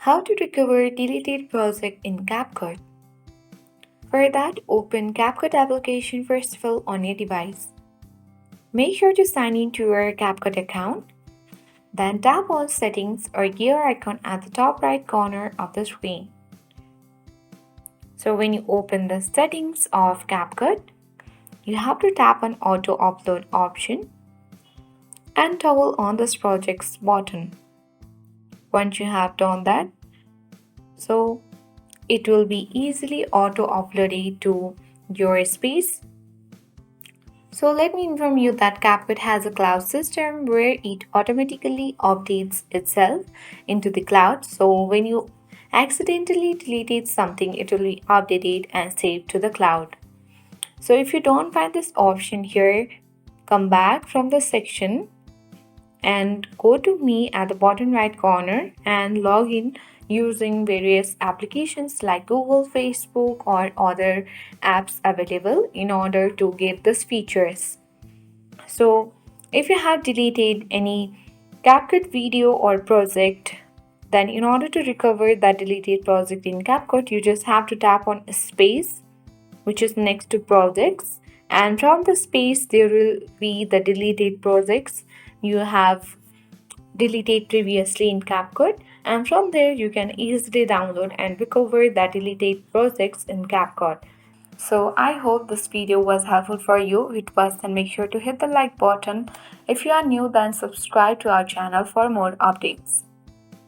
How to recover deleted project in Capcut. For that, open Capcut application first of all on your device. Make sure to sign in to your Capcut account. Then tap on Settings or gear icon at the top right corner of the screen. So when you open the settings of Capcut, you have to tap on Auto Upload option and toggle on this projects button. Once you have done that, so it will be easily auto uploaded to your space. So let me inform you that Capcut has a cloud system where it automatically updates itself into the cloud. So when you accidentally deleted something, it will be updated and saved to the cloud. So if you don't find this option here, come back from the section and go to Me at the bottom right corner and log in using various applications like Google, Facebook, or other apps available in order to get these features. So if you have deleted any CapCut video or project, then in order to recover that deleted project in CapCut, you just have to tap on space, which is next to projects, and from the space there will be the deleted projects you have deleted previously in Capcut, and from there you can easily download and recover the deleted projects in Capcut. So I hope this video was helpful for you. If it was, then make sure to hit the like button. If you are new, then subscribe to our channel for more updates.